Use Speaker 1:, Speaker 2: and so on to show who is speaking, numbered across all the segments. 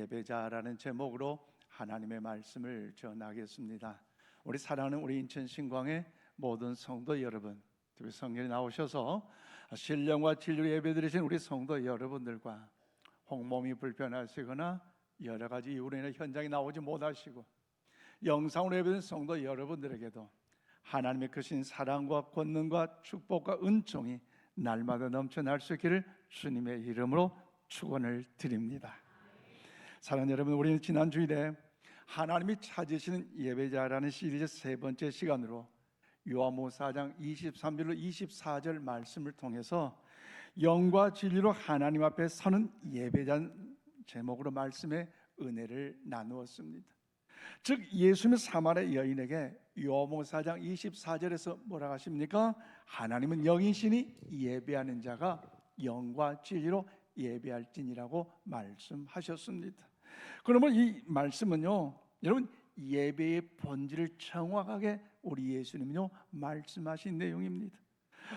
Speaker 1: 예배자라는 제목으로 하나님의 말씀을 전하겠습니다. 우리 사랑하는 우리 인천 신광의 모든 성도 여러분, 특히 성경에 나오셔서 신령과 진리로 예배드리신 우리 성도 여러분들과 홍몸이 불편하시거나 여러 가지 이유로 인해 현장에 나오지 못하시고 영상으로 예배드린 성도 여러분들에게도 하나님의 크신 사랑과 권능과 축복과 은총이 날마다 넘쳐날 수 있기를 주님의 이름으로 축원을 드립니다. 사랑하는 여러분, 우리는 지난 주일에 하나님이 찾으시는 예배자라는 시리즈 세 번째 시간으로 요한복음 4장 23절로 24절 말씀을 통해서 영과 진리로 하나님 앞에 서는 예배자 제목으로 말씀의 은혜를 나누었습니다. 즉 예수님은 사마리아 여인에게 요한복음 4장 24절에서 뭐라고 하십니까? 하나님은 영이시니 예배하는 자가 영과 진리로 예배할지니라고 말씀하셨습니다. 그러면 이 말씀은요, 여러분 예배의 본질을 정확하게 우리 예수님은요 말씀하신 내용입니다.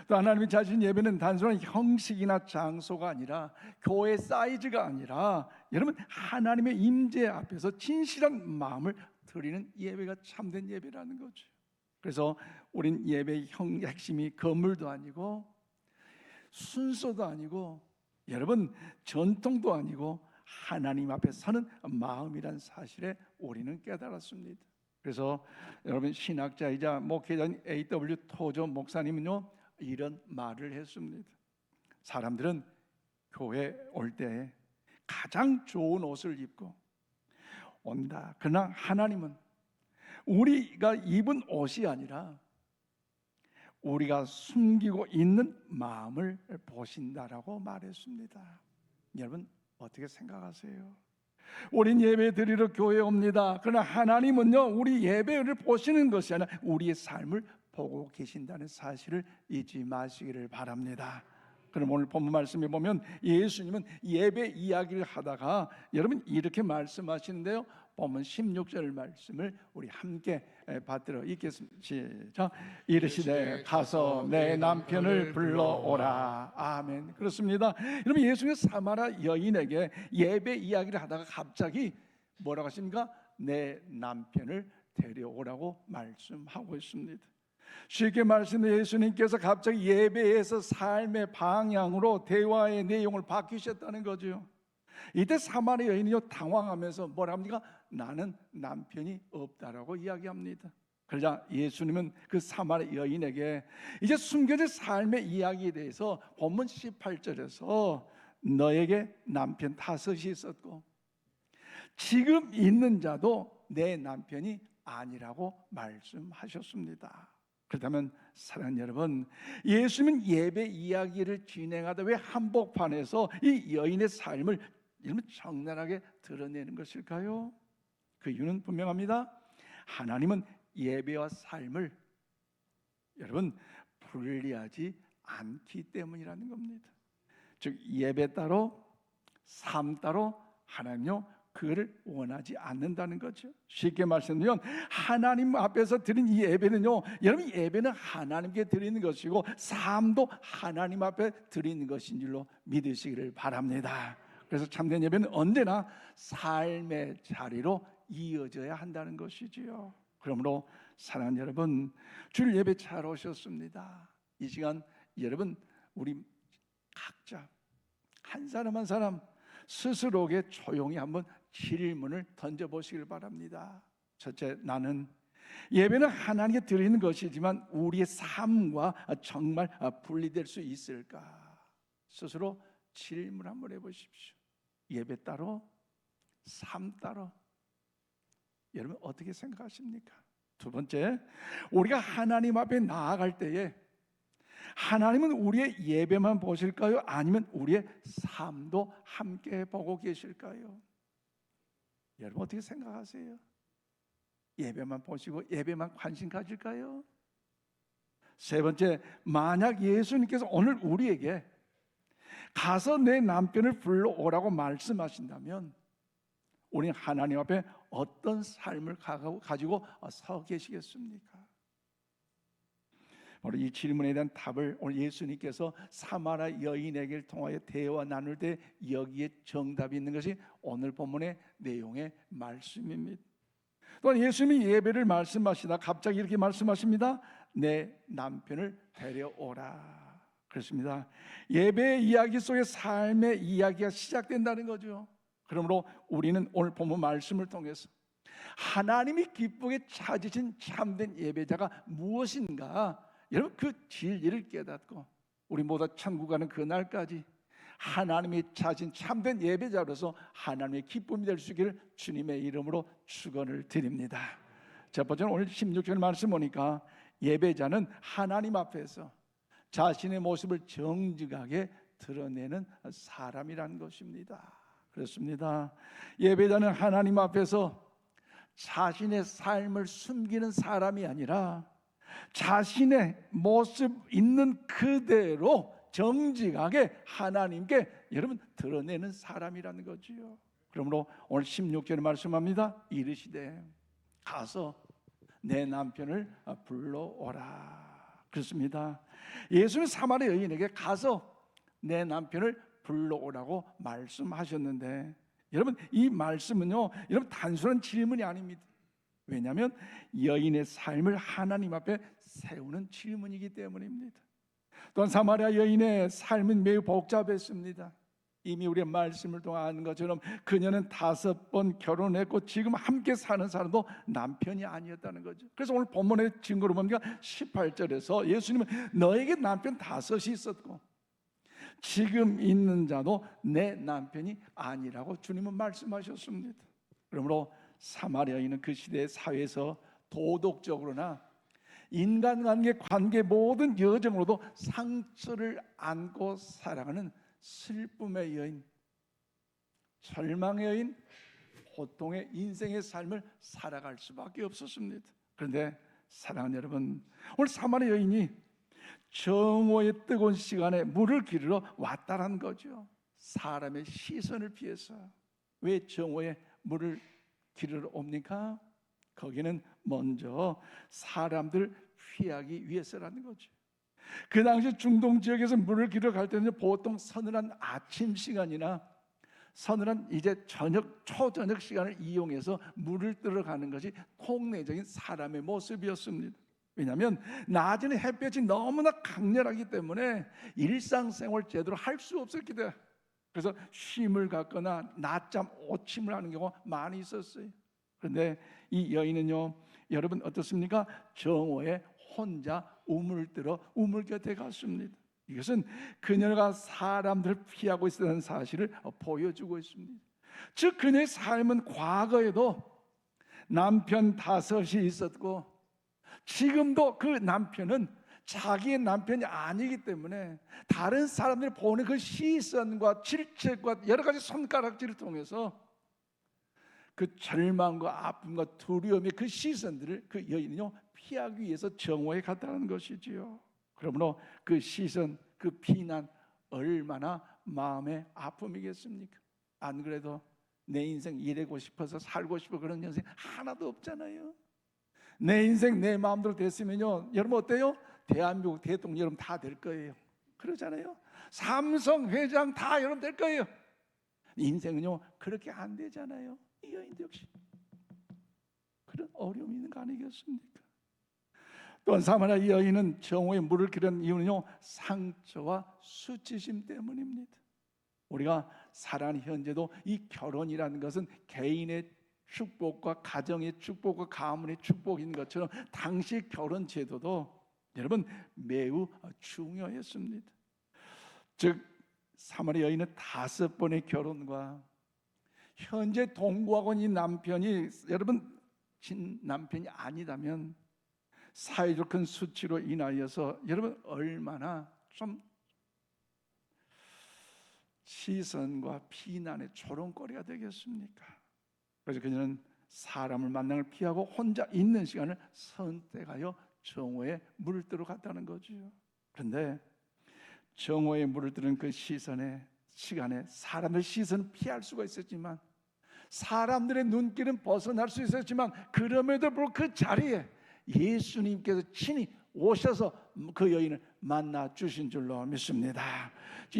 Speaker 1: 또 하나님이 자신 예배는 단순한 형식이나 장소가 아니라 교회 사이즈가 아니라 여러분 하나님의 임재 앞에서 진실한 마음을 드리는 예배가 참된 예배라는 거죠. 그래서 우린 예배의 핵심이 건물도 아니고 순서도 아니고 여러분 전통도 아니고 하나님 앞에 서는 마음이란 사실에 우리는 깨달았습니다. 그래서 여러분 신학자이자 목회자인 A.W. 토저 목사님은요 이런 말을 했습니다. 사람들은 교회 올 때 가장 좋은 옷을 입고 온다. 그러나 하나님은 우리가 입은 옷이 아니라 우리가 숨기고 있는 마음을 보신다라고 말했습니다. 여러분 어떻게 생각하세요? 우린 예배 드리러 교회에 옵니다. 그러나 하나님은요 우리 예배를 보시는 것이 아니라 우리의 삶을 보고 계신다는 사실을 잊지 마시기를 바랍니다. 그럼 오늘 본문 말씀에 보면 예수님은 예배 이야기를 하다가 여러분 이렇게 말씀하시는데요, 본문 16절 말씀을 우리 함께 받들어 읽겠습니다. 시작. 이르시되 가서 내 남편을 불러오라. 아멘. 그렇습니다. 여러분 예수님은 사마리아 여인에게 예배 이야기를 하다가 갑자기 뭐라고 하십니까? 내 남편을 데려오라고 말씀하고 있습니다. 쉽게 말씀해 예수님께서 갑자기 예배에서 삶의 방향으로 대화의 내용을 바뀌셨다는 거죠. 이때 사마리아 여인이요 당황하면서 뭐라 합니까? 나는 남편이 없다라고 이야기합니다. 그러자 예수님은 그 사마리아 여인에게 이제 숨겨진 삶의 이야기에 대해서 본문 18절에서 너에게 남편 5이 있었고 지금 있는 자도 내 남편이 아니라고 말씀하셨습니다. 그렇다면 사랑하는 여러분, 예수님은 예배 이야기를 진행하다 왜 한복판에서 이 여인의 삶을 이러면 적나라하게 드러내는 것일까요? 그 이유는 분명합니다. 하나님은 예배와 삶을 여러분 분리하지 않기 때문이라는 겁니다. 즉 예배 따로 삶 따로 하나님요 그를 원하지 않는다는 거죠. 쉽게 말씀드리면 하나님 앞에서 드린 이 예배는요 여러분 예배는 하나님께 드리는 것이고 삶도 하나님 앞에 드리는 것인 줄로 믿으시기를 바랍니다. 그래서 참된 예배는 언제나 삶의 자리로 이어져야 한다는 것이지요. 그러므로 사랑하는 여러분, 주일 예배 잘 오셨습니다. 이 시간 여러분 우리 각자 한 사람 한 사람 스스로에게 조용히 한번 질문을 던져보시길 바랍니다. 첫째, 나는 예배는 하나님께 드리는 것이지만 우리의 삶과 정말 분리될 수 있을까? 스스로 질문 한번 해보십시오. 예배 따로, 삶 따로. 여러분 어떻게 생각하십니까? 두 번째, 우리가 하나님 앞에 나아갈 때에 하나님은 우리의 예배만 보실까요? 아니면 우리의 삶도 함께 보고 계실까요? 여러분 어떻게 생각하세요? 예배만 보시고 예배만 관심 가질까요? 세 번째, 만약 예수님께서 오늘 우리에게 가서 내 남편을 불러오라고 말씀하신다면 우리는 하나님 앞에 어떤 삶을 가지고 서 계시겠습니까? 바로 이 질문에 대한 답을 오늘 예수님께서 사마리아 여인에게 통하여 대화 나눌 때 여기에 정답이 있는 것이 오늘 본문의 내용의 말씀입니다. 또한 예수님이 예배를 말씀하시다 갑자기 이렇게 말씀하십니다. 내 남편을 데려오라. 그렇습니다. 예배의 이야기 속에 삶의 이야기가 시작된다는 거죠. 그러므로 우리는 오늘 본문 말씀을 통해서 하나님이 기쁘게 찾으신 참된 예배자가 무엇인가, 여러분 그 진리를 깨닫고 우리 모두 천국 가는 그날까지 하나님이 찾은 참된 예배자로서 하나님의 기쁨이 될 수 있기를 주님의 이름으로 축원을 드립니다. 첫 번째는 오늘 16절 말씀 보니까 예배자는 하나님 앞에서 자신의 모습을 정직하게 드러내는 사람이라는 것입니다. 그렇습니다. 예배자는 하나님 앞에서 자신의 삶을 숨기는 사람이 아니라 자신의 모습 있는 그대로 정직하게 하나님께 여러분 드러내는 사람이라는 거지요. 그러므로 오늘 16절에 말씀합니다. 이르시되 가서 내 남편을 불러오라. 그렇습니다. 예수는 사마리아 여인에게 가서 내 남편을 불러오라고 말씀하셨는데, 여러분 이 말씀은요, 여러분 단순한 질문이 아닙니다. 왜냐하면 여인의 삶을 하나님 앞에 세우는 질문이기 때문입니다. 또한 사마리아 여인의 삶은 매우 복잡했습니다. 이미 우리의 말씀을 통해 아는 것처럼 그녀는 5번 결혼했고 지금 함께 사는 사람도 남편이 아니었다는 거죠. 그래서 오늘 본문의 증거로 뭡니까? 18절에서 예수님은 너에게 남편 5이 있었고 지금 있는 자도 내 남편이 아니라고 주님은 말씀하셨습니다. 그러므로 사마리아 여인은 그 시대의 사회에서 도덕적으로나 인간관계 관계 모든 여정으로도 상처를 안고 살아가는 슬픔의 여인, 절망의 여인, 고통의 인생의 삶을 살아갈 수밖에 없었습니다. 그런데 사랑하는 여러분, 오늘 사마리아 여인이 정오의 뜨거운 시간에 물을 기르러 왔다는 거죠. 사람의 시선을 피해서. 왜 정오에 물을 기르러 옵니까? 거기는 먼저 사람들 피하기 위해서라는 거죠. 그 당시 중동 지역에서 물을 기르러 갈 때는 보통 서늘한 아침 시간이나 서늘한 이제 초저녁 시간을 이용해서 물을 뜨러 가는 것이 통례적인 사람의 모습이었습니다. 왜냐하면 낮에는 햇볕이 너무나 강렬하기 때문에 일상생활 제대로 할 수 없었기 때문에, 그래서 쉼을 갖거나 낮잠 오침을 하는 경우가 많이 있었어요. 그런데 이 여인은요, 여러분 어떻습니까? 정오에 혼자 우물뜨러 우물 곁에 갔습니다. 이것은 그녀가 사람들을 피하고 있었다는 사실을 보여주고 있습니다. 즉 그녀의 삶은 과거에도 남편 5이 있었고 지금도 그 남편은 자기의 남편이 아니기 때문에 다른 사람들이 보는 그 시선과 질책과 여러 가지 손가락질을 통해서 그 절망과 아픔과 두려움의 그 시선들을 그 여인은요 피하기 위해서 정오에 갔다는 것이지요. 그러므로 그 시선, 그 비난 얼마나 마음의 아픔이겠습니까? 안 그래도 내 인생 일하고 싶어서 살고 싶어 그런 인생 하나도 없잖아요. 내 인생 내 마음대로 됐으면요, 여러분 어때요? 대한민국 대통령 여러분 다 될 거예요. 그러잖아요. 삼성 회장 다 여러분 될 거예요. 인생은요 그렇게 안 되잖아요. 이 여인도 역시 그런 어려움이 있는 거 아니겠습니까? 또한 사마리아 여인은 정오에 물을 기른 이유는요 상처와 수치심 때문입니다. 우리가 살아가는 현재도 이 결혼이라는 것은 개인의 축복과 가정의 축복과 가문의 축복인 것처럼 당시 결혼 제도도 여러분 매우 중요했습니다. 즉 사마리아 여인은 5번의 결혼과 현재 동거하고 있는 남편이 여러분 진 남편이 아니다면 사회적 큰 수치로 인하여서 여러분 얼마나 좀 시선과 비난의 조롱거리가 되겠습니까? 그래서 그녀는 사람을 만나는 걸 피하고 혼자 있는 시간을 선택하여 정오에 물을 뜨러 갔다는 거죠. 그런데 정오에 물을 뜨는 그 시간에 사람의 시선을 피할 수가 있었지만, 사람들의 눈길은 벗어날 수 있었지만, 그럼에도 불구하고 그 자리에 예수님께서 친히 오셔서 그 여인을 만나 주신 줄로 믿습니다.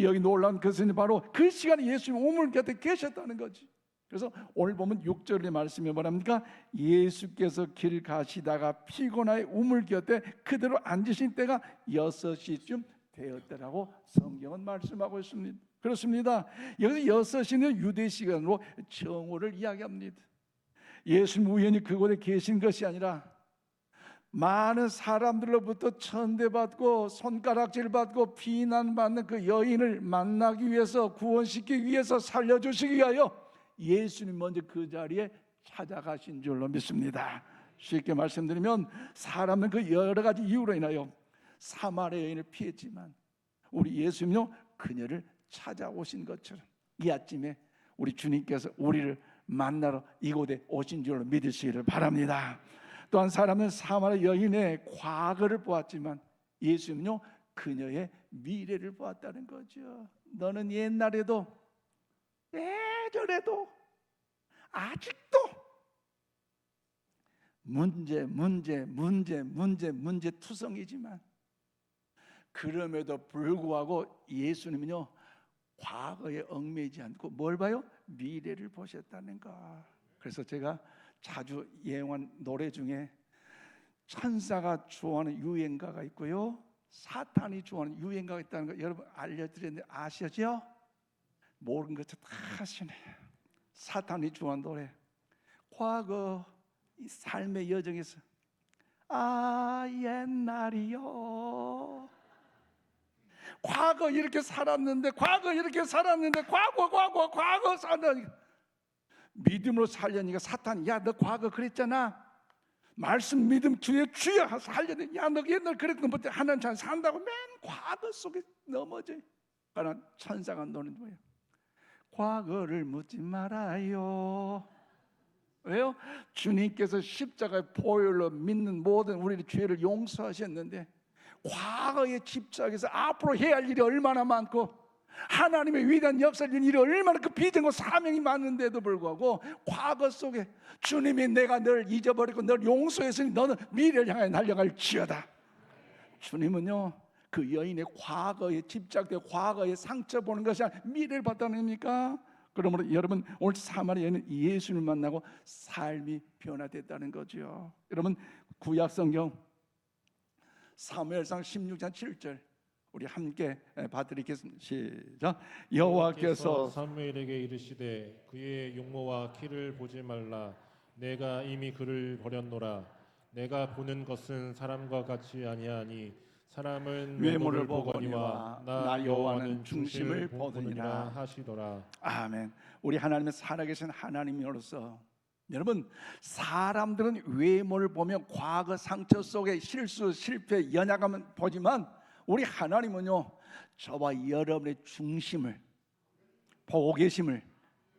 Speaker 1: 여기 놀라운 것은 바로 그 시간에 예수님 우물 곁에 계셨다는 거지. 그래서 오늘 보면 6절의 말씀이 뭐랍니까? 예수께서 길 가시다가 피곤하여 우물 곁에 그대로 앉으신 때가 6시쯤 되었더라고 성경은 말씀하고 있습니다. 그렇습니다. 여기서 6시는 유대 시간으로 정오를 이야기합니다. 예수님 우연히 그곳에 계신 것이 아니라 많은 사람들로부터 천대받고 손가락질 받고 비난받는 그 여인을 만나기 위해서, 구원시키기 위해서, 살려주시기 위하여 예수님 먼저 그 자리에 찾아가신 줄로 믿습니다. 쉽게 말씀드리면 사람은 그 여러 가지 이유로 인하여 사마리아 여인을 피했지만 우리 예수님요 그녀를 찾아오신 것처럼 이 아침에 우리 주님께서 우리를 만나러 이곳에 오신 줄로 믿으시기를 바랍니다. 또한 사람은 사마리아 여인의 과거를 보았지만 예수님은요 그녀의 미래를 보았다는 거죠. 너는 옛날에도 예전에도 아직도 문제 투성이지만 그럼에도 불구하고 예수님은요 과거에 얽매이지 않고 뭘 봐요? 미래를 보셨다는 거. 그래서 제가 자주 예언한 노래 중에 천사가 좋아하는 유행가가 있고요 사탄이 좋아하는 유행가가 있다는 거 여러분 알려드렸는데 아시죠? 모르는 것도 다 아시네. 사탄이 좋아하는 노래, 과거 이 삶의 여정에서 옛날이요 과거 이렇게 살았는데 과거 살았는데 믿음으로 살려니까 사탄이 야 너 과거 그랬잖아 말씀 믿음 주여 살려니 야 너 옛날 그랬던 것 때문에 하나님 잘 산다고 맨 과거 속에 넘어져. 그러나 천사가 노는 거예요. 과거를 묻지 말아요. 왜요? 주님께서 십자가의 보혈로 믿는 모든 우리의 죄를 용서하셨는데 과거에 집착해서 앞으로 해야 할 일이 얼마나 많고 하나님의 위대한 역사를 일이 얼마나 그 비전과 사명이 많은데도 불구하고 과거 속에 주님이 내가 널 잊어버리고 널 용서했으니 너는 미래를 향해 날아갈지어다. 주님은요 그 여인의 과거에 집착되어 과거에 상처 보는 것이 아니라 미래를 봤다는 겁니까? 그러므로 여러분 오늘 사마리아 여인은 예수를 만나고 삶이 변화됐다는 거죠. 여러분 구약 성경 사무엘상 16장 7절 우리 함께 봐드리겠습니다. 시작. 여호와께서
Speaker 2: 사무엘에게 이르시되 그의 용모와 키를 보지 말라. 내가 이미 그를 버렸노라. 내가 보는 것은 사람과 같이 아니하니 사람은 외모를 보거니와 나 여호와는 중심을 보느니라 하시더라.
Speaker 1: 아멘. 우리 하나님은 살아계신 하나님으로서 여러분 사람들은 외모를 보면 과거 상처 속에 실수, 실패, 연약함을 보지만 우리 하나님은요 저와 여러분의 중심을 보고 계심을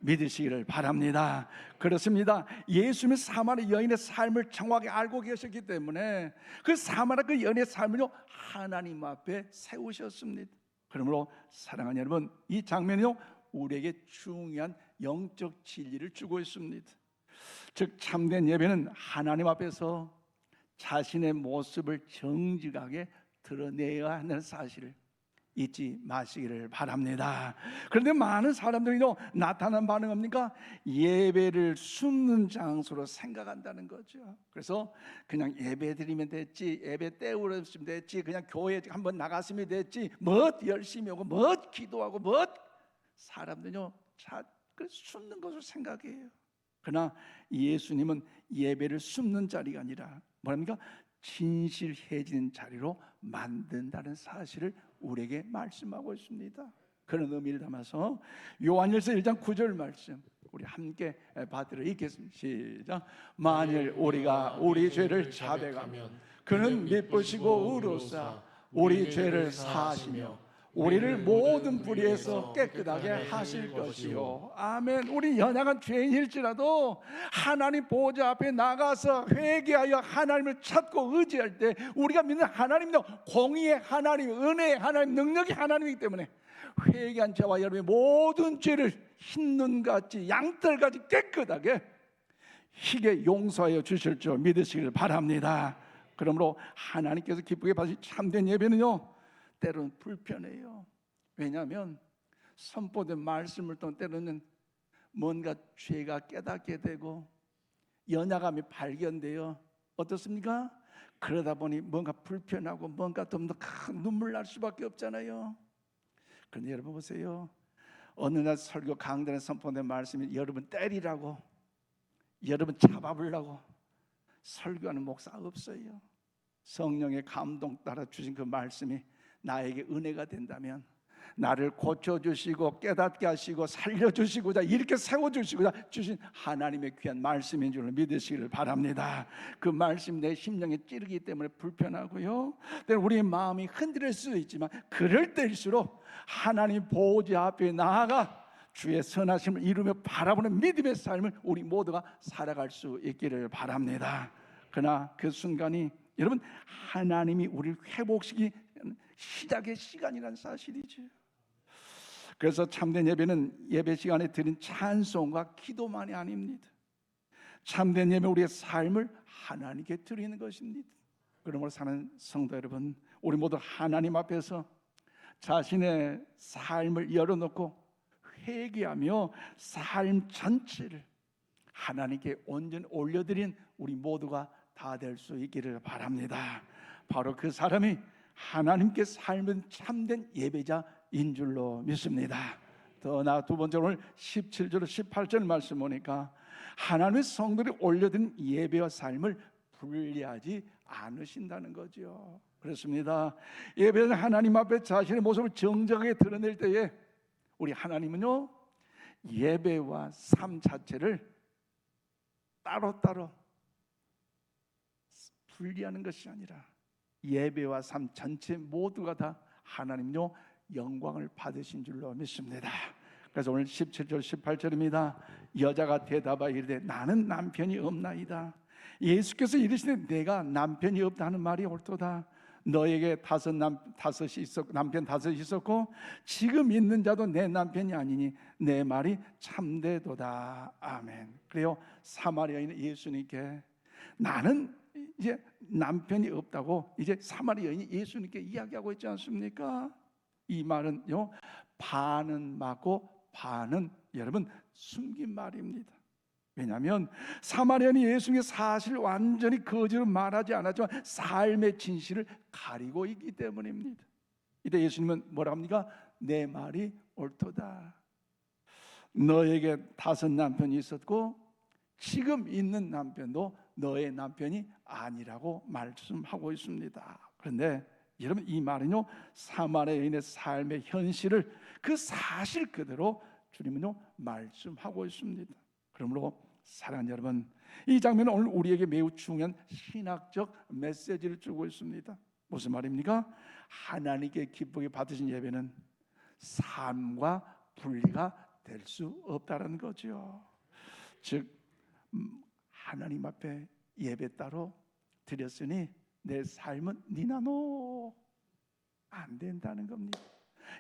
Speaker 1: 믿으시기를 바랍니다. 그렇습니다. 예수님은 사마리아 여인의 삶을 정확히 알고 계셨기 때문에 그 사마리아 그 여인의 삶을요 하나님 앞에 세우셨습니다. 그러므로 사랑하는 여러분 이 장면이요 우리에게 중요한 영적 진리를 주고 있습니다. 즉 참된 예배는 하나님 앞에서 자신의 모습을 정직하게 드러내야 하는 사실을 잊지 마시기를 바랍니다. 그런데 많은 사람들이요 나타난 반응입니까? 예배를 숨는 장소로 생각한다는 거죠. 그래서 그냥 예배 드리면 됐지, 예배 때우렸으면 됐지, 그냥 교회 한번 나갔으면 됐지, 뭐 열심히 오고 뭐 기도하고 뭐 사람들이요 그 숨는 것을 생각해요. 그러나 예수님은 예배를 숨는 자리가 아니라 뭐랍니까? 진실해지는 자리로 만든다는 사실을 우리에게 말씀하고 있습니다. 그런 의미를 담아서 요한일서 1장 9절 말씀 우리 함께 받들어 읽겠습니다. 시작. 만일 우리가 우리 죄를 자백하면 그는 미쁘시고 의로우사 우리 죄를 사하시며 우리를 모든 불의에서 깨끗하게 하실 것이요. 아멘. 우리 연약한 죄인일지라도 하나님 보좌 앞에 나가서 회개하여 하나님을 찾고 의지할 때 우리가 믿는 하나님은 공의의 하나님, 은혜의 하나님, 능력의 하나님이기 때문에 회개한 저와 여러분의 모든 죄를 흰눈같이 양털같이 깨끗하게 희게 용서하여 주실 줄 믿으시길 바랍니다. 그러므로 하나님께서 기쁘게 받으신 참된 예배는요, 때로는 불편해요. 왜냐하면 선포된 말씀을 통해 때로는 뭔가 죄가 깨닫게 되고 연약함이 발견돼요. 어떻습니까? 그러다 보니 뭔가 불편하고 뭔가 좀 더 큰 눈물 날 수밖에 없잖아요. 그런데 여러분 보세요. 어느 날 설교 강단에 선포된 말씀이 여러분 때리라고, 여러분 잡아보려고 설교하는 목사 없어요. 성령의 감동 따라 주신 그 말씀이 나에게 은혜가 된다면 나를 고쳐주시고 깨닫게 하시고 살려주시고자 이렇게 세워주시고자 주신 하나님의 귀한 말씀인 줄 믿으시기를 바랍니다. 그 말씀 내 심령에 찌르기 때문에 불편하고요, 때로는 우리의 마음이 흔들릴 수도 있지만 그럴 때일수록 하나님 보호자 앞에 나아가 주의 선하심을 이루며 바라보는 믿음의 삶을 우리 모두가 살아갈 수 있기를 바랍니다. 그러나 그 순간이 여러분 하나님이 우리를 회복시키는 시작의 시간이라는 사실이죠. 그래서 참된 예배는 예배 시간에 드린 찬송과 기도만이 아닙니다. 참된 예배 우리의 삶을 하나님께 드리는 것입니다. 그러므로 사는 성도 여러분, 우리 모두 하나님 앞에서 자신의 삶을 열어놓고 회개하며 삶 전체를 하나님께 온전히 올려드린 우리 모두가 다 될 수 있기를 바랍니다. 바로 그 사람이 하나님께 삶은 참된 예배자인 줄로 믿습니다. 더 나아 두 번째로 오늘 17절 18절 말씀 보니까 하나님의 성도들이 올려드린 예배와 삶을 분리하지 않으신다는 거죠. 그렇습니다. 예배는 하나님 앞에 자신의 모습을 정정하게 드러낼 때에 우리 하나님은요, 예배와 삶 자체를 따로따로 분리하는 것이 아니라 예배와 삶 전체 모두가 다 하나님요 영광을 받으신 줄로 믿습니다. 그래서 오늘 17절 18절입니다. 여자가 대답하여 이르되 나는 남편이 없나이다. 예수께서 이르시되 내가 남편이 없다 하는 말이 옳도다. 너에게 남편 다섯이 있었고 지금 있는 자도 내 남편이 아니니 내 말이 참되도다. 아멘. 그래요. 사마리아 여인은 예수님께 나는 이제 남편이 없다고 이제 사마리아 여인이 예수님께 이야기하고 있지 않습니까? 이 말은요, 반은 맞고 반은 여러분 숨긴 말입니다. 왜냐하면 사마리아인이 예수님의 사실을 완전히 거짓으로 말하지 않았지만 삶의 진실을 가리고 있기 때문입니다. 이때 예수님은 뭐라 합니까? 내 말이 옳도다. 너에게 5 남편이 있었고 지금 있는 남편도 너의 남편이 아니라고 말씀하고 있습니다. 그런데 여러분 이 말은요, 사마리아 여인의 삶의 현실을 그 사실 그대로 주님은요 말씀하고 있습니다. 그러므로 사랑하는 여러분, 이 장면은 오늘 우리에게 매우 중요한 신학적 메시지를 주고 있습니다. 무슨 말입니까? 하나님께 기쁘게 받으신 예배는 삶과 분리가 될 수 없다는 거죠. 즉 하나님 앞에 예배 따로 드렸으니 내 삶은 니나노 안 된다는 겁니다.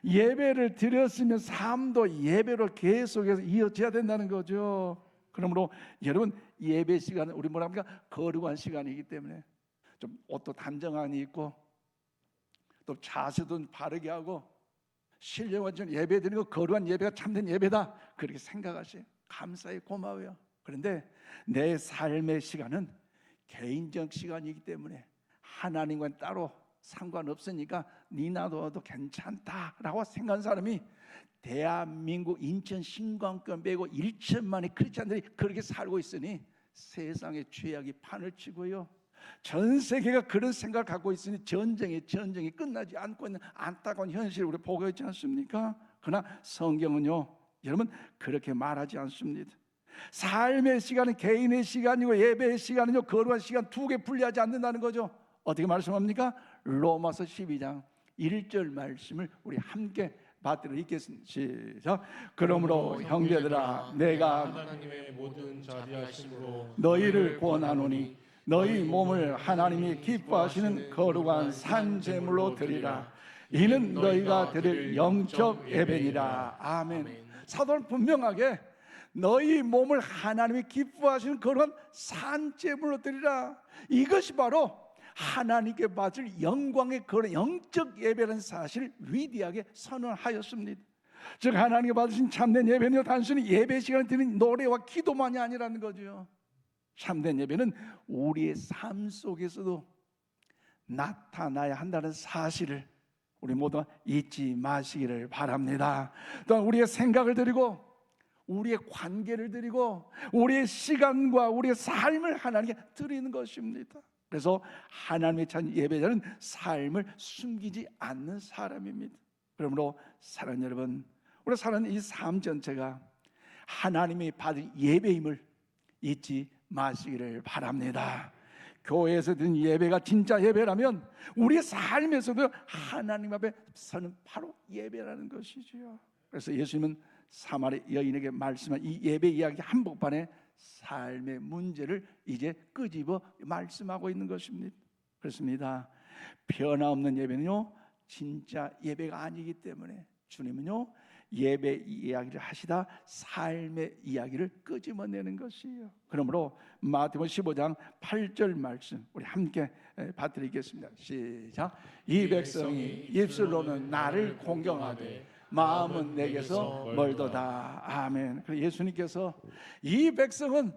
Speaker 1: 예배를 드렸으면 삶도 예배로 계속해서 이어져야 된다는 거죠. 그러므로 여러분 예배 시간은 우리 뭐라 합니까? 거룩한 시간이기 때문에 좀 옷도 단정하니 입고 또 자세도 바르게 하고 신령한 예배 드리는 거 거룩한 예배가 참된 예배다 그렇게 생각하세요. 감사히 고마워요. 그런데 내 삶의 시간은 개인적 시간이기 때문에 하나님과는 따로 상관없으니까 니나도 괜찮다라고 생각하는 사람이 대한민국 인천 신광권 빼고 1천만의 크리스찬들이 그렇게 살고 있으니 세상의 죄악이 판을 치고요, 전 세계가 그런 생각을 갖고 있으니 전쟁이 끝나지 않고 있는 안타까운 현실을 우리 보고 있지 않습니까? 그러나 성경은요 여러분 그렇게 말하지 않습니다. 삶의 시간은 개인의 시간이고 예배의 시간은요 거룩한 시간 두 개 분리하지 않는다는 거죠. 어떻게 말씀합니까? 로마서 12장 1절 말씀을 우리 함께 받들어 읽겠습니다. 시작. 그러므로 형제들아 내가
Speaker 2: 하나님의 모든 자비하심으로
Speaker 1: 너희를 권하노니 너희 몸을 하나님이 기뻐하시는 거룩한 산 제물로 드리라. 이는 너희가 드릴 영적 예배니라. 아멘. 사도는 분명하게 너희 몸을 하나님이 기뻐하시는 거룩한 산 제물로 드리라. 이것이 바로 하나님께 받을 영광의 그런 영적 예배라는 사실을 위대하게 선언하였습니다. 즉 하나님께 받으신 참된 예배는요, 단순히 예배 시간에 드리는 노래와 기도만이 아니라는 거죠. 참된 예배는 우리의 삶 속에서도 나타나야 한다는 사실을 우리 모두 잊지 마시기를 바랍니다. 또한 우리의 생각을 드리고 우리의 관계를 드리고 우리의 시간과 우리의 삶을 하나님께 드리는 것입니다. 그래서 하나님의 찬 예배자는 삶을 숨기지 않는 사람입니다. 그러므로 사랑하는 여러분, 우리 사는 이 삶 전체가 하나님이 받은 예배임을 잊지 마시기를 바랍니다. 교회에서 드린 예배가 진짜 예배라면 우리의 삶에서도 하나님 앞에 서는 바로 예배라는 것이지요. 그래서 예수님은 사마리 여인에게 말씀한 이 예배 이야기 한복판에 삶의 문제를 이제 끄집어 말씀하고 있는 것입니다. 그렇습니다. 변화없는 예배는요, 진짜 예배가 아니기 때문에 주님은요, 예배 이야기를 하시다 삶의 이야기를 끄집어내는 것이에요. 그러므로 마태복음 15장 8절 말씀 우리 함께 받드리겠습니다. 시작. 이 백성이 입술로는 나를 공경하되 마음은 내게서 멀도다. 아멘. 예수님께서 이 백성은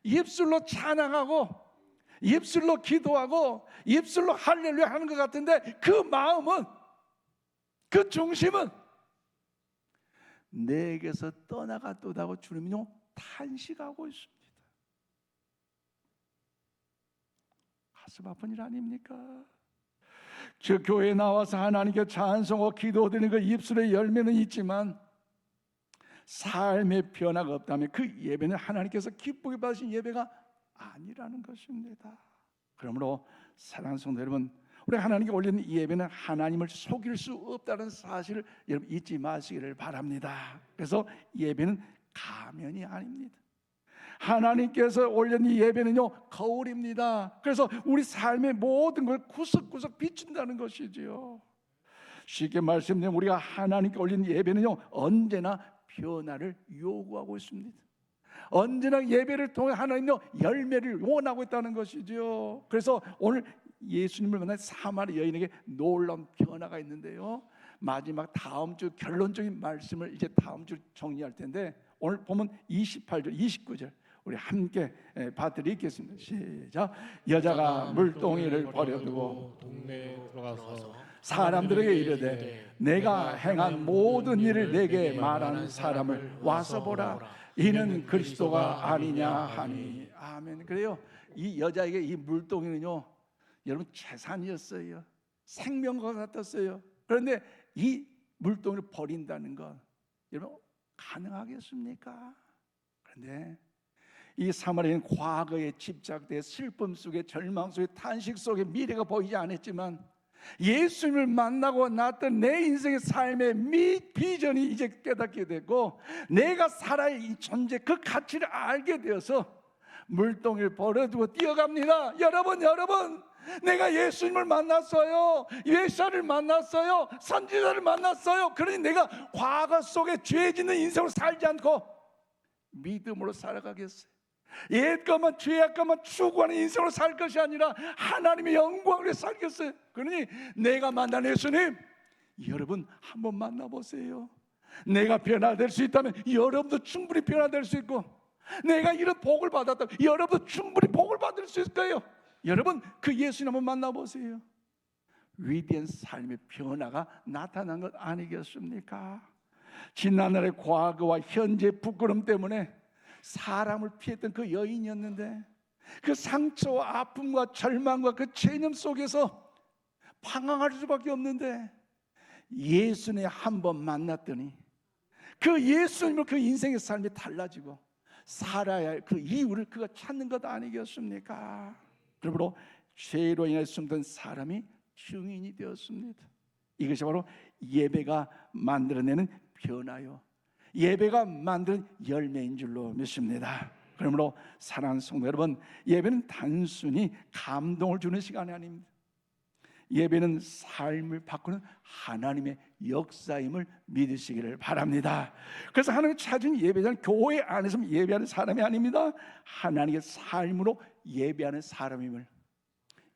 Speaker 1: 입술로 찬양하고 입술로 기도하고 입술로 할렐루야 하는 것 같은데 그 마음은, 그 중심은 내게서 떠나갔도다고 주님은요 탄식하고 있습니다. 가슴 아픈 일 아닙니까? 저 교회에 나와서 하나님께 찬송하고 기도드리는 그 입술의 열매는 있지만 삶의 변화가 없다면 그 예배는 하나님께서 기쁘게 받으신 예배가 아니라는 것입니다. 그러므로 사랑하는 성도 여러분, 우리 하나님께 올리는 이 예배는 하나님을 속일 수 없다는 사실을 여러분 잊지 마시기를 바랍니다. 그래서 예배는 가면이 아닙니다. 하나님께서 올린 이 예배는요 거울입니다. 그래서 우리 삶의 모든 걸 구석구석 비춘다는 것이지요. 쉽게 말씀드리면 우리가 하나님께 올린 예배는요 언제나 변화를 요구하고 있습니다. 언제나 예배를 통해 하나님요 열매를 원하고 있다는 것이죠. 그래서 오늘 예수님을 만난 사마리 여인에게 놀라운 변화가 있는데요, 마지막 다음 주 결론적인 말씀을 이제 다음 주 정리할 텐데 오늘 보면 28절 29절 우리 함께 봐드리겠습니다. 시작. 여자가 물동이를 버려두고
Speaker 2: 동네에 들어가서
Speaker 1: 사람들에게 이르되 내가 행한 모든 일을 내게 말하는 사람을 와서 보라. 이는 그리스도가 아니냐 하니. 아멘. 그래요. 이 여자에게 이 물동이는요 여러분 재산이었어요. 생명과 같았어요. 그런데 이 물동이를 버린다는 건 여러분 가능하겠습니까? 그런데 이 사마리아는 과거에 집착돼 슬픔 속에 절망 속에 탄식 속에 미래가 보이지 않았지만 예수님을 만나고 났던 내 인생의 삶의 비전이 이제 깨닫게 되고 내가 살아야 이 존재 그 가치를 알게 되어서 물동이를 버려두고 뛰어갑니다. 여러분 내가 예수님을 만났어요. 예수를 만났어요. 선지자를 만났어요. 그러니 내가 과거 속에 죄 짓는 인생으로 살지 않고 믿음으로 살아가겠어요. 옛 것만 죄악 것만 추구하는 인생으로 살 것이 아니라 하나님의 영광으로 살겠어요. 그러니 내가 만난 예수님 여러분 한번 만나보세요. 내가 변화될 수 있다면 여러분도 충분히 변화될 수 있고 내가 이런 복을 받았다면 여러분도 충분히 복을 받을 수 있을 거예요. 여러분 그 예수님 한번 만나보세요. 위대한 삶의 변화가 나타난 것 아니겠습니까? 지난날의 과거와 현재 부끄럼 때문에 사람을 피했던 그 여인이었는데 그 상처와 아픔과 절망과 그 체념 속에서 방황할 수밖에 없는데 예수님 한번 만났더니 그 예수님을 그 인생의 삶이 달라지고 살아야 할 그 이유를 그가 찾는 것 아니겠습니까? 그러므로 죄로 인해 숨던 사람이 증인이 되었습니다. 이것이 바로 예배가 만들어내는 변화요 예배가 만든 열매인 줄로 믿습니다. 그러므로 사랑하는 성도 여러분, 예배는 단순히 감동을 주는 시간이 아닙니다. 예배는 삶을 바꾸는 하나님의 역사임을 믿으시기를 바랍니다. 그래서 하나님이 찾은 예배자는 교회 안에서 예배하는 사람이 아닙니다. 하나님의 삶으로 예배하는 사람임을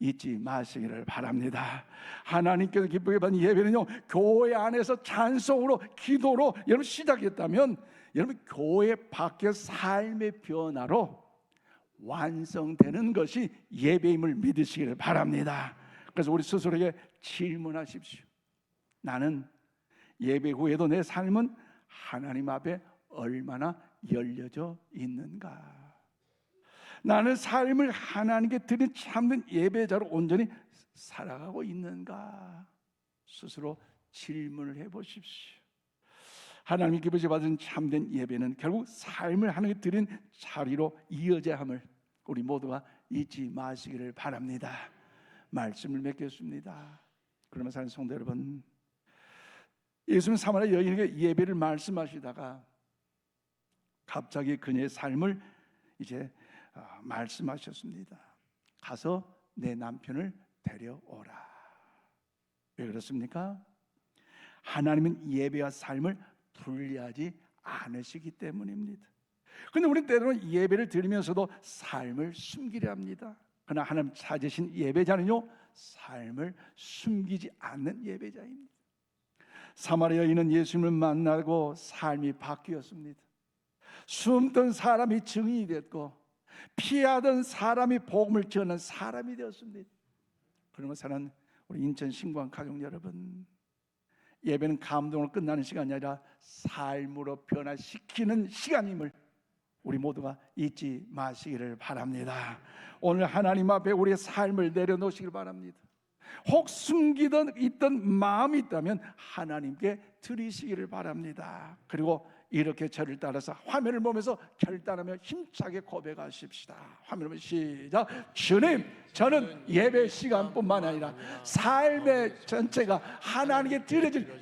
Speaker 1: 잊지 마시기를 바랍니다. 하나님께서 기쁘게 받는 예배는요, 교회 안에서 찬송으로, 기도로 여러분 시작했다면 여러분 교회 밖의 삶의 변화로 완성되는 것이 예배임을 믿으시기를 바랍니다. 그래서 우리 스스로에게 질문하십시오. 나는 예배 후에도 내 삶은 하나님 앞에 얼마나 열려져 있는가? 나는 삶을 하나님께 드린 참된 예배자로 온전히 살아가고 있는가? 스스로 질문을 해보십시오. 하나님이 기쁘시 받은 참된 예배는 결국 삶을 하나님께 드린 자리로 이어져야 함을 우리 모두가 잊지 마시기를 바랍니다. 말씀을 맺겠습니다. 그러면 사는 성도 여러분, 예수는 사마리아 여인에게 예배를 말씀하시다가 갑자기 그녀의 삶을 이제 말씀하셨습니다. 가서 내 남편을 데려오라. 왜 그렇습니까? 하나님은 예배와 삶을 분리하지 않으시기 때문입니다. 그런데 우리 때로는 예배를 드리면서도 삶을 숨기려 합니다. 그러나 하나님 찾으신 예배자는요, 삶을 숨기지 않는 예배자입니다. 사마리아 여인은 예수님을 만나고 삶이 바뀌었습니다. 숨던 사람이 증인이 됐고 피하던 사람이 복음을 전하는 사람이 되었습니다. 그러면 사는 우리 인천 신광 가족 여러분, 예배는 감동으로 끝나는 시간이 아니라 삶으로 변화시키는 시간임을 우리 모두가 잊지 마시기를 바랍니다. 오늘 하나님 앞에 우리의 삶을 내려놓으시길 바랍니다. 혹 숨기던 있던 마음이 있다면 하나님께 드리시기를 바랍니다. 그리고 이렇게 저를 따라서 화면을 보면서 결단하며 힘차게 고백하십시다. 화면을 보면 시작. 주님, 저는 예배 시간뿐만 아니라 삶의 전체가 하나님께 드려질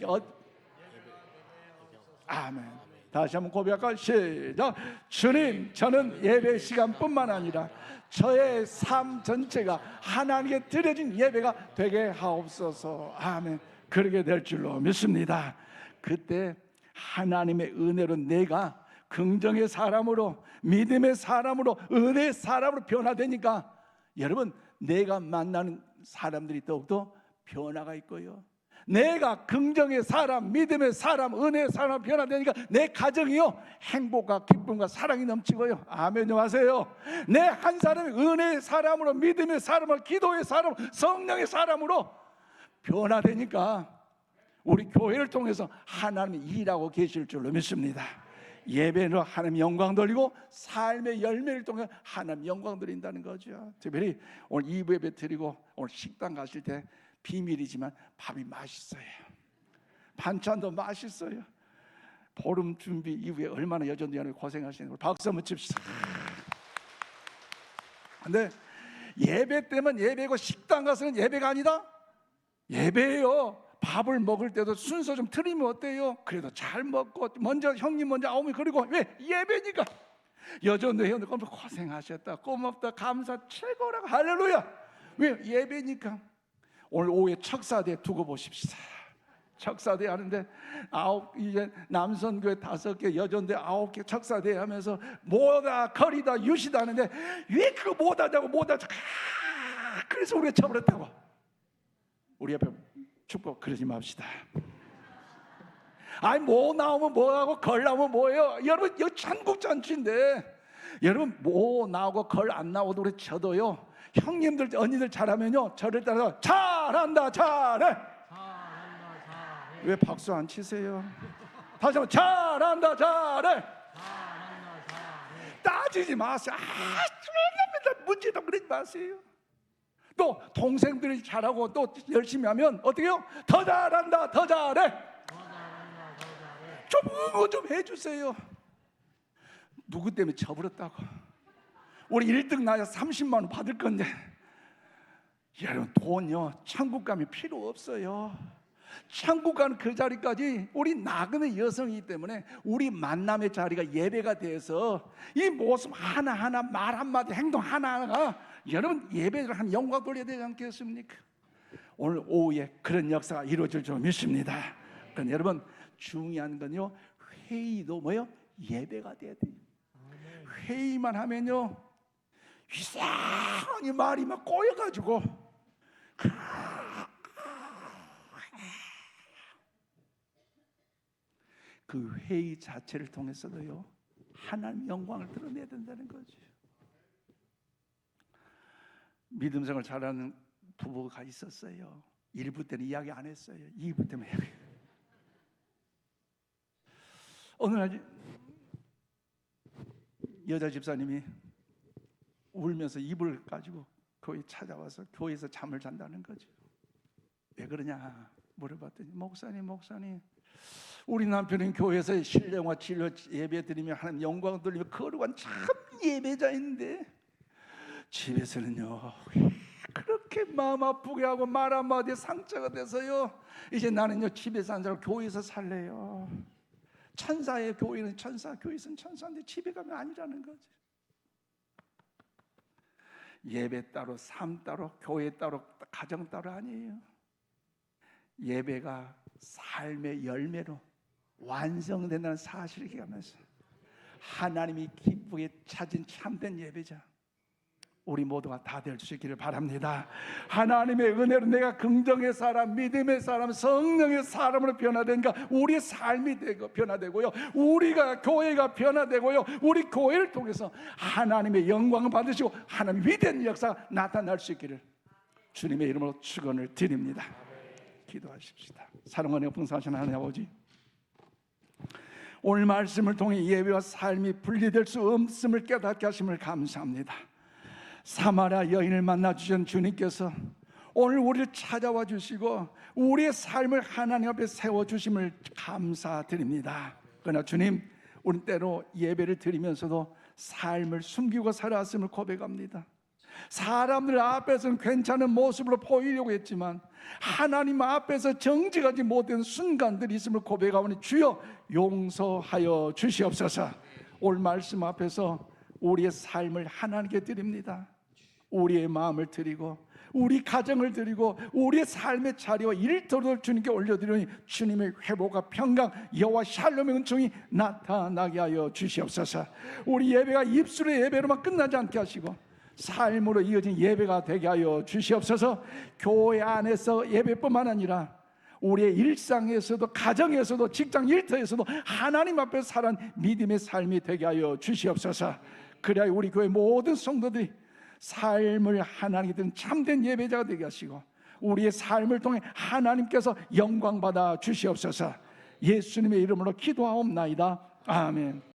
Speaker 1: 아멘. 다시 한번 고백할까요? 시작. 주님, 저는 예배 시간뿐만 아니라 저의 삶 전체가 하나님께 드려진 예배가 되게 하옵소서. 아멘. 그러게 될 줄로 믿습니다. 그때 하나님의 은혜로 내가 긍정의 사람으로, 믿음의 사람으로, 은혜의 사람으로 변화되니까 여러분, 내가 만나는 사람들이 더욱더 변화가 있고요, 내가 긍정의 사람, 믿음의 사람, 은혜의 사람 변화되니까 내 가정이요 행복과 기쁨과 사랑이 넘치고요. 아멘요 하세요. 내 한 사람이 은혜의 사람으로, 믿음의 사람으로, 기도의 사람으로, 성령의 사람으로 변화되니까 우리 교회를 통해서 하나님이 일하고 계실 줄로 믿습니다. 예배로 하나님 영광 돌리고 삶의 열매를 통해 하나님 영광 돌린다는 거죠. 특별히 오늘 2부 예배 드리고 오늘 식당 가실 때 비밀이지만 밥이 맛있어요. 반찬도 맛있어요. 보름 준비 이후에 얼마나 여전히 고생하시는 걸 박수 한번 칩시다. 근데 예배 때면 예배고 식당 가서는 예배가 아니다? 예배예요. 밥을 먹을 때도 순서 좀 틀리면 어때요? 그래도 잘 먹고 먼저 형님 먼저 아우미, 그리고 왜? 예배니까. 여전히 회원들 고생하셨다, 고맙다, 감사 최고라고 할렐루야. 왜? 예배니까. 오늘 오후에 척사대 두고 보십시다. 척사대 하는데 이제 남선교회 5개, 여전대 9개 척사대 하면서 뭐다 거리다 유시다 하는데 왜 그거 못하자고 그래서 우리가 쳐버렸다고. 우리 옆에 축복 그러지 맙시다. 아니 뭐 나오면 뭐하고 걸 나오면 뭐예요? 여러분 이거 천국잔치인데 여러분 뭐 나오고 걸 안 나오도 우리 쳐도요, 형님들 언니들 잘하면요 저를 따라서 잘한다 잘해. 왜 박수 안 치세요? 다시 한번 잘한다 잘해. 따지지 마세요. 죄송합니다. 문제도 그러지 마세요. 또 동생들이 잘하고 또 열심히 하면 어떻게 해요? 더 잘한다 더 잘해. 좀 응원 좀 해주세요. 누구 때문에 쳐버렸다고. 우리 1등 나야 30만 원 받을 건데 여러분 돈요 천국 가면 필요 없어요. 천국 가는 그 자리까지 우리 나그네 여성이기 때문에 우리 만남의 자리가 예배가 돼서 이 모습 하나하나, 말 한마디, 행동 하나하나가 여러분 예배를 한 영광 돌려야 되지 않겠습니까? 오늘 오후에 그런 역사가 이루어질 줄 믿습니다. 그러니까 여러분 중요한 건요, 회의도 뭐요? 예배가 돼야 돼요. 회의만 하면요 이상하게 말이 막 꼬여가지고 그 회의 자체를 통해서도요 하나님 영광을 드러내야 된다는 거죠. 믿음 생활 잘하는 부부가 있었어요. 1부 때는 이야기 안 했어요. 2부 때문에 이야기. 어느 날 여자 집사님이 울면서 이불을 가지고 교회 찾아와서 교회에서 잠을 잔다는 거죠. 왜 그러냐 물어봤더니 목사님 우리 남편은 교회에서 신령과 진료 예배 드리며 하나님 영광 돌리며 거룩한 참 예배자인데 집에서는요 그렇게 마음 아프게 하고 말 한마디에 상처가 돼서요 이제 나는요 집에서 안 살고 교회에서 살래요. 천사예요. 교회는 천사, 교회는 천사인데 집에 가면 아니라는 거지. 예배 따로, 삶 따로, 교회 따로, 가정 따로 아니에요. 예배가 삶의 열매로 완성된다는 사실을 기억하면서 하나님이 기쁘게 찾은 참된 예배자 우리 모두가 다 될 수 있기를 바랍니다. 하나님의 은혜로 내가 긍정의 사람, 믿음의 사람, 성령의 사람으로 변화된가 우리의 삶이 변화되고요 우리가 교회가 변화되고요 우리 교회를 통해서 하나님의 영광을 받으시고 하나님의 위대한 역사가 나타날 수 있기를 주님의 이름으로 축원을 드립니다. 기도하십시다. 사랑하는 풍성하신 하나님 아버지, 오늘 말씀을 통해 예배와 삶이 분리될 수 없음을 깨닫게 하심을 감사합니다. 사마리아 여인을 만나 주신 주님께서 오늘 우리를 찾아와 주시고 우리의 삶을 하나님 앞에 세워 주심을 감사드립니다. 그러나 주님, 우리 때로 예배를 드리면서도 삶을 숨기고 살아왔음을 고백합니다. 사람들 앞에서는 괜찮은 모습으로 보이려고 했지만 하나님 앞에서 정직하지 못한 순간들이 있음을 고백하오니 주여 용서하여 주시옵소서. 오늘 말씀 앞에서 우리의 삶을 하나님께 드립니다. 우리의 마음을 드리고 우리 가정을 드리고 우리의 삶의 자리와 일터를 주님께 올려드리니 주님의 회복과 평강 여호와 샬롬의 은총이 나타나게 하여 주시옵소서. 우리 예배가 입술의 예배로만 끝나지 않게 하시고 삶으로 이어진 예배가 되게 하여 주시옵소서. 교회 안에서 예배뿐만 아니라 우리의 일상에서도 가정에서도 직장 일터에서도 하나님 앞에 살아온 믿음의 삶이 되게 하여 주시옵소서. 그래야 우리 교회 모든 성도들이 삶을 하나님께 드리는 참된 예배자가 되게 하시고 우리의 삶을 통해 하나님께서 영광 받아 주시옵소서. 예수님의 이름으로 기도하옵나이다. 아멘.